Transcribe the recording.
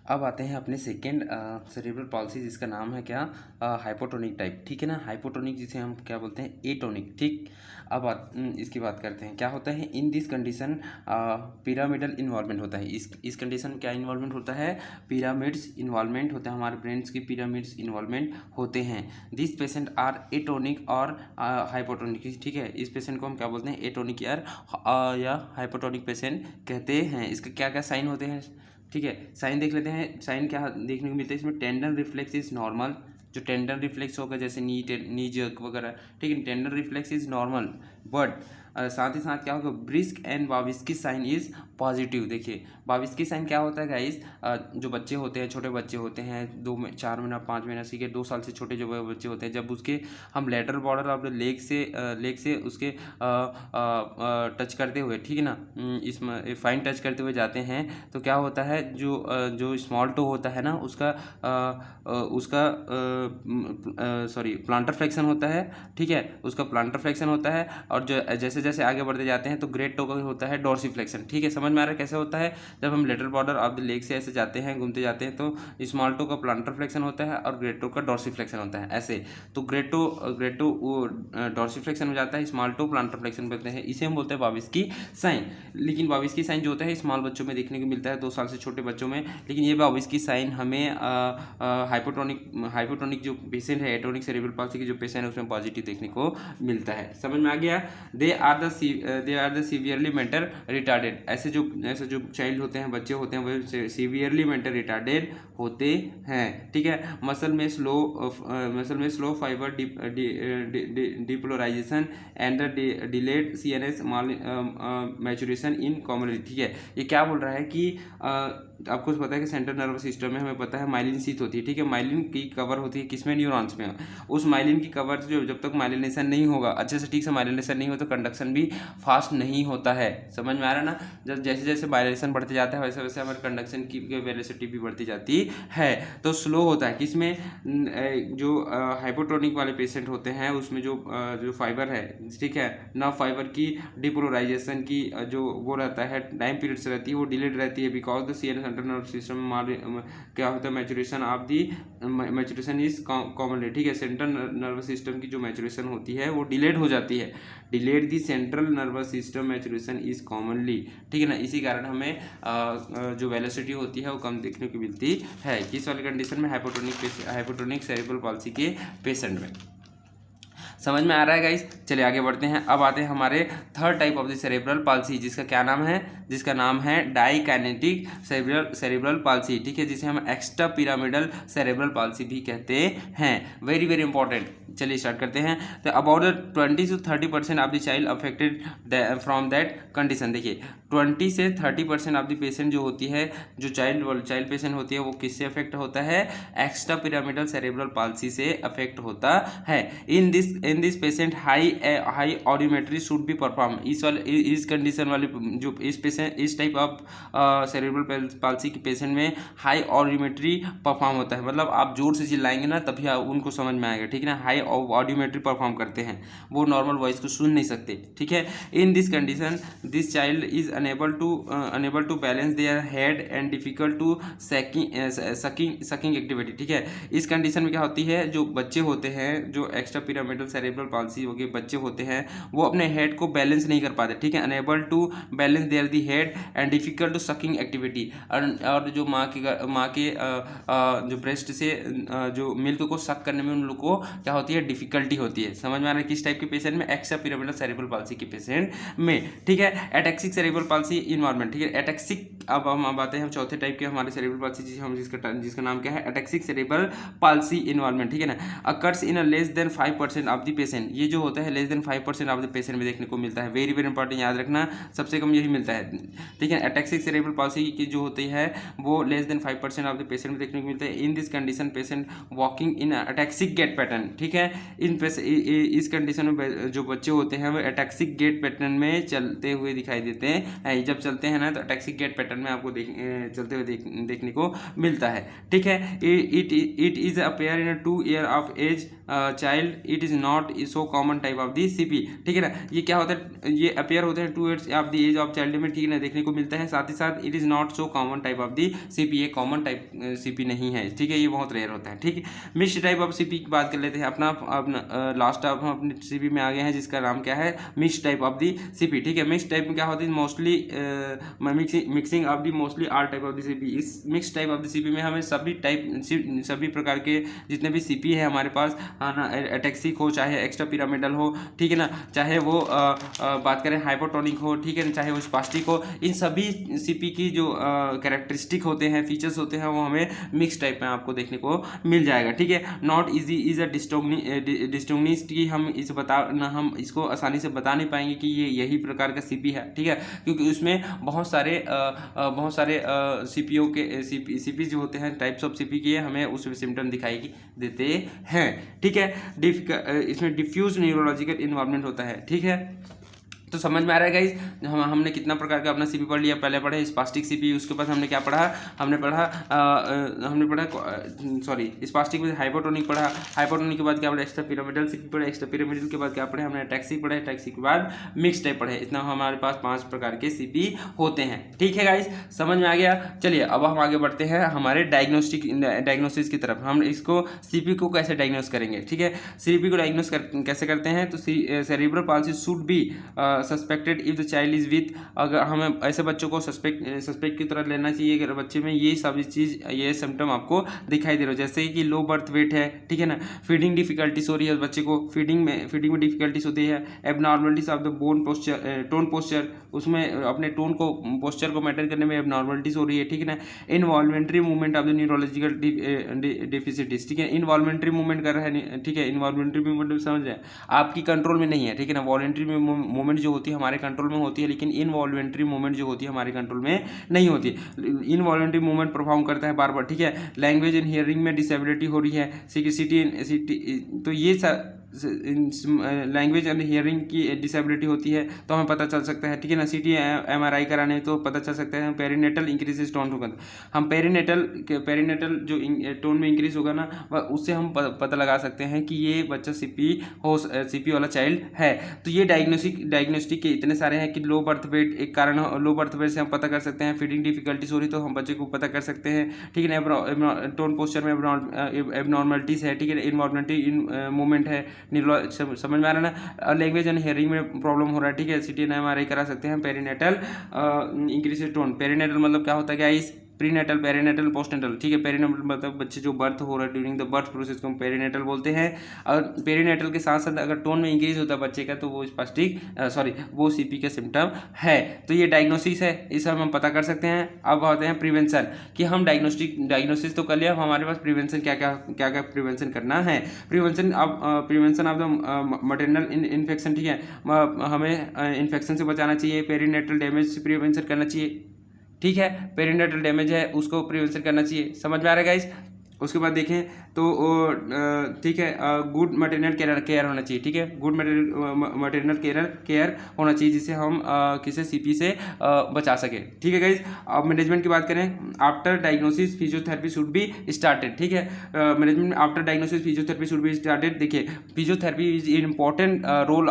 अब आते हैं अपने सेकेंड सेरेब्रल पॉल्सी, जिसका नाम है क्या, हाइपोटोनिक टाइप। ठीक है ना, हाइपोटोनिक जिसे हम क्या बोलते हैं, एटोनिक। ठीक, अब इसकी बात करते हैं। क्या होता है in this condition, pyramidal involvement होता है। इस कंडीशन में क्या इन्वॉल्वमेंट होता है, पिरामिड्स इन्वॉल्वमेंट होता है, हमारे ब्रेन्स की पिरामिड्स इन्वॉल्वमेंट होते हैं। दिस पेशेंट आर एटोनिक और हाइपोटोनिक। ठीक है, इस पेशेंट को हम क्या बोलते हैं, एटोनिक या हाइपोटोनिक पेशेंट कहते हैं। इसके क्या क्या साइन होते हैं, ठीक है, साइन देख लेते हैं। साइन क्या देखने को मिलता है इसमें, टेंडन रिफ्लेक्स इज नॉर्मल। जो टेंडन रिफ्लेक्स होगा जैसे नी जर्क वगैरह, ठीक है, tendon reflex is normal, but साथ ही साथ क्या होगा, brisk and Babinski sign is positive. देखिए बाविस्की साइन क्या होता है गाइस, जो बच्चे होते हैं, छोटे बच्चे होते हैं, 4 महीना 5 महीना सीखे 2 साल से छोटे जो बच्चे होते हैं, जब उसके हम lateral border of the leg से उसके टच करते हुए, ठीक है ना, इसमें फाइन टच करते हुए जाते हैं, तो क्या होता है, जो स्मॉल टो होता है ना, उसका सॉरी प्लांटर फ्लेक्शन होता है। ठीक है, उसका प्लांटर फ्लेक्शन होता है, और जो जैसे जैसे आगे बढ़ते जाते हैं तो ग्रेट टो का होता है डोर्सी फ्लेक्शन। ठीक है, समझ में आ रहा है कैसे होता है, जब हम lateral border of the leg से ऐसे जाते हैं, घूमते जाते हैं, तो स्मॉल टो का प्लांटर फ्लेक्शन होता है और ग्रेट टो का डोर्सी फ्लेक्शन होता है ऐसे। तो ग्रेट टो वो डोर्सी फ्लेक्शन में जाता है, स्मॉल टो प्लांटर फ्लेक्शन बोलते हैं, इसे हम बोलते हैं बाविस्की साइन। लेकिन बाविस्की साइन जो होता है स्मॉल बच्चों में देखने को मिलता है, 2 साल से छोटे बच्चों में, लेकिन ये बाविस्की साइन हमें हाइपोटोनिक जो पेशेंट है, एटोनिक सेरेब्रल पाल्सी के जो पेशेंट है, उसमें पॉजिटिव देखने को मिलता है। समझ में आ गया। They are the severely mental retarded. ऐसे जो चाइल्ड होते हैं, बच्चे होते हैं, वो सीवियरली मेंटल रिटार्डेड होते हैं। ठीक है, मसल में slow fibre depolarization and the delayed CNS maturation in commonly. ठीक है, ये क्या बोल रहा है कि आपको पता है कि सेंट्रल नर्वस सिस्टम में हमें पता है माइलिन शीथ होती है। ठीक है, माइलिन की कवर होती है किसमें, न्यूरॉन्स में। उस माइलिन की कवर जो जब तक माइलिनेशन नहीं होगा, अच्छे से ठीक से माइलिनेशन नहीं हो, तो कंडक्शन भी फास्ट नहीं होता है। समझ में आ रहा है ना, जब जैसे जैसे माइलिनेशन बढ़ते जाता है, वैसे वैसे हमारे कंडक्शन की वेलोसिटी भी बढ़ती जाती है। तो स्लो होता है किसमें, जो हाइपोटोनिक वाले पेशेंट होते हैं, उसमें जो फाइबर है, ठीक है, नर्व फाइबर की डिपोलराइजेशन की जो वो रहता है, टाइम पीरियड से रहती है, वो डिलेड रहती है, because the CNS central nervous system में क्या होता है, मैचुरेशन इज कॉमनली। ठीक है, सेंट्रल नर्वस सिस्टम की जो मैचुरेशन होती है वो डिलेड हो जाती है, delayed the central nervous system maturation is commonly. ठीक है ना, इसी कारण हमें जो वेलोसिटी होती है वो कम देखने को मिलती है। किस वाली कंडीशन में, हाइपोटोनिक सेरेब्रल पॉल्सी के पेशेंट में। समझ में आ रहा है गाइस, चलिए आगे बढ़ते हैं। अब आते हैं हमारे third type of the cerebral palsy, जिसका क्या नाम है, जिसका नाम है डाइकाइनेटिक सेरेब्रल पाल्सी। ठीक है, जिसे हम एक्स्ट्रा पिरामिडल सेरेब्रल पाल्सी भी कहते हैं। Very very important. चलिए स्टार्ट करते हैं। तो about 20 to 30% of the child affected from that condition. देखिए 20 से 30% ऑफ द पेशेंट जो होती है, जो चाइल्ड पेशेंट होती है, वो किससे अफेक्ट होता है, एक्स्ट्रा पिरामिडल सेरेब्रल पाल्सी से अफेक्ट होता है। In this patient high audiometry should be perform. इस कंडीशन वाले जो इस टाइप ऑफ सेरेब्रल पाल्सी के पेशेंट में हाई ऑडियोमेट्री परफॉर्म होता है, मतलब आप जोर से चिल्लाएंगे ना तभी उनको समझ में आएगा। ठीक है ना, हाई ऑडियोमेट्री परफॉर्म करते हैं, वो नॉर्मल वॉइस को सुन नहीं सकते। ठीक है, in this condition this child is unable to balance their head and difficult to sucking activity. ठीक है, इस कंडीशन में क्या होती है, जो बच्चे होते हैं, जो एक्स्ट्रा पिरामिडल सेरेब्रल पाल्सी के बच्चे होते हैं, वो अपने हेड को बैलेंस नहीं कर पाते। ठीक है, unable to balance their the head and difficult to sucking activity. और जो माँ के जो ब्रेस्ट से जो मिल्क को सक करने में उन लोग को क्या होती है, डिफिकल्टी होती है। समझ में आ रहा है किस टाइप के पेशेंट में, एक्स्ट्रा पिरामिडल सेरेब्रल पाल्सी के पेशेंट में। ठीक है, एटैक्सिक सेरेब्रल पाल्सी इन्वायरमेंट। ठीक है, एटैक्सिक, अब हम आते हैं चौथे टाइप के हमारे सेरेब्रल पाल्सी, जिसका नाम क्या है, एटैक्सिक सेरेब्रल पाल्सी इन्वायरमेंट। ठीक है ना, occurs in less than 5% of the patient. ये जो होता है less than 5% of the patient में देखने को मिलता है। वेरी वेरी इंपॉर्टेंट, याद रखना, सबसे कम यही मिलता है। ठीक है, एटैक्सिक सेरेब्रल पाल्सी की जो होती है वो less than 5% of the patient में देखने को मिलता है। In this condition patient walking in ataxic gait pattern. ठीक है, इस कंडीशन में जो बच्चे होते हैं वो एटैक्सिक गेट पैटर्न में चलते हुए दिखाई देते हैं। जब चलते हैं ना तो एटैक्सिक गेट पैटर्न पैटर्न में आपको चलते हुए देखने को मिलता है। ठीक है, it is appear in 2 year of age child, it is not so common type of the CP. ठीक है ना, ये क्या होता है, ये अपेयर होते हैं 2 years of the age of child में, ठीक है ना, देखने को मिलता है। साथ ही साथ it is not so common type of the CP, ये कॉमन टाइप सीपी नहीं है। ठीक है, ये बहुत रेयर होता है। ठीक है, मिक्स्ड टाइप ऑफ सीपी की बात कर लेते हैं। अपना लास्ट ऑफ हम अपने सीपी में आ गए हैं जिसका नाम क्या है, mixed type of the CP. ठीक है, मिक्स्ड टाइप में क्या होती है, mostly mixing of the mostly all type of the CP. इस mix type of the CP में हमें सभी प्रकार के जितने भी सीपी है हमारे पास, एटेक्सिक हो चाहे एक्स्ट्रा पिरामिडल हो, ठीक है ना, चाहे वो बात करें हाइपोटोनिक हो, ठीक है ना, चाहे वो स्पास्टिक हो, इन सभी सीपी की जो कैरेक्टरिस्टिक होते हैं, फीचर्स होते हैं, वो हमें मिक्स टाइप में आपको देखने को मिल जाएगा। ठीक है, not easy is a distinguished की हम इसको आसानी से बता नहीं पाएंगे कि ये यही प्रकार का सीपी है। ठीक है, क्योंकि उसमें बहुत सारे सीपी जो होते हैं, टाइप्स ऑफ सीपी के हमें उस सिम्टम दिखाई देते हैं। ठीक है, इसमें डिफ्यूज न्यूरोलॉजिकल इन्वॉल्वमेंट होता है। ठीक है, तो समझ में आ रहा है गाइस, हमने कितना प्रकार का अपना सीपी पढ़ लिया। पहले पढ़े स्पास्टिक सीपी, उसके बाद हमने क्या पढ़ा, हमने पढ़ा स्पास्टिक में हाइपोटोनिक पढ़ा, हाइपोटोनिक के बाद क्या पढ़ा, एक्स्ट्रा पिरामिडल सीपी पढ़ा, एक्स्ट्रा पिरामिडल के बाद क्या पढ़े हमने, टैक्सिक पढ़े, टैक्सिक के बाद मिक्स टाइप पढ़े। इतना हमारे पास 5 प्रकार के सीपी होते हैं। ठीक है गाइस, समझ में आ गया। चलिए अब हम आगे बढ़ते हैं हमारे डायग्नोसिस की तरफ। हम इसको सीपी को कैसे डायग्नोस करेंगे। ठीक है, सीपी को डायग्नोस कैसे करते हैं, तो cerebral palsy should be suspected if the child is with, अगर हमें ऐसे बच्चों को सस्पेक्ट की तरह लेना चाहिए अगर बच्चे में ये सभी चीज़, ये सिम्टम आपको दिखाई दे रहा है, जैसे कि लो बर्थ वेट है, ठीक है ना, फीडिंग डिफिकल्टीज हो रही है बच्चे को, फीडिंग में डिफिकल्टीज होती है, abnormalities of the bone posture, tone posture, उसमें अपने टोन को, पोस्चर को मेंटेन करने में एबनॉर्मलिटीज हो रही है। ठीक है ना, इनवॉल्वेंट्री मूवमेंट ऑफ द न्यूरोलॉजिकल डिफिसिटीज। ठीक है, इनवॉल्वेंट्री मूवमेंट कर रहा है, ठीक है, इनवॉल्वेंट्री मूवमेंट समझ रहे हैं, आपकी कंट्रोल में नहीं है। ठीक है ना, वॉलेंट्री मूवमेंट जो होती है हमारे कंट्रोल में होती है, लेकिन इनवॉल्वेंट्री मूवमेंट जो होती है हमारे कंट्रोल में नहीं होती। इनवॉल्वेंट्री मूवमेंट परफॉर्म करता है बार बार। ठीक है, लैंग्वेज एंड हियरिंग में डिसेबिलिटी हो रही है, सिटी, तो ये लैंग्वेज एंड हियरिंग की डिसेबिलिटी होती है तो हमें पता चल सकता है। ठीक है ना, सीटी एमआरआई कराने तो पता चल सकता है। पेरिनेटल इंक्रीजेस टोन होगा, हम पेरिनेटल जो टोन में इंक्रीज होगा ना, वह उससे हम पता लगा सकते हैं कि ये बच्चा सीपी वाला चाइल्ड है। तो ये डायग्नोस्टिक के इतने सारे हैं कि लो बर्थ वेट एक कारण, लो बर्थ वेट से हम पता कर सकते हैं। फीडिंग डिफिकल्टीज हो रही तो हम बच्चे को पता कर सकते हैं। ठीक है ना, टोन पोस्चर में एबनॉर्मलिटीज है। ठीक है, इनवॉल्वेंट्री मूवमेंट है, समझ में आ रहा है ना, लैंग्वेज एंड हियरिंग में प्रॉब्लम हो रहा है। ठीक है, सीटी एमआरआई करा सकते हैं। पेरिनेटल इंक्रीज टोन, पेरिनेटल मतलब क्या होता है गाइस, प्रीनेटल, पेरीनेटल, पोस्टनेटल। ठीक है, पेरीनेटल मतलब बच्चे जो बर्थ हो रहा है ड्यूरिंग द बर्थ प्रोसेस को हम पेरीनेटल बोलते हैं। और पेरीनेटल के साथ साथ अगर टोन में इंक्रीज होता है बच्चे का तो वो वो सीपी का सिम्टम है। तो ये डायग्नोसिस है, इसे हम पता कर सकते हैं। अब आते हैं प्रिवेंशन, कि हम डायग्नोसिस तो कर लिया, अब हमारे पास प्रिवेंशन क्या क्या प्रिवेंशन करना है। Prevention of the material infection. ठीक है, हमें इन्फेक्शन से बचाना चाहिए, पेरीनेटल डैमेज से प्रिवेंशन करना चाहिए। ठीक है, पेरिनेटल डैमेज है उसको प्रिवेंशन करना चाहिए। समझ में आ रहा है गाइस। उसके बाद देखें तो ठीक है, गुड मटेरियल केयर होना चाहिए। ठीक है, गुड मटेरियल केयर होना चाहिए जिससे हम किसी सीपी से बचा सके। ठीक है गाइस, अब मैनेजमेंट की बात करें, after diagnosis physiotherapy should be started. ठीक है, मैनेजमेंट में after diagnosis physiotherapy should be started. देखिए, फिजियोथेरेपी इज इंपॉर्टेंट रोल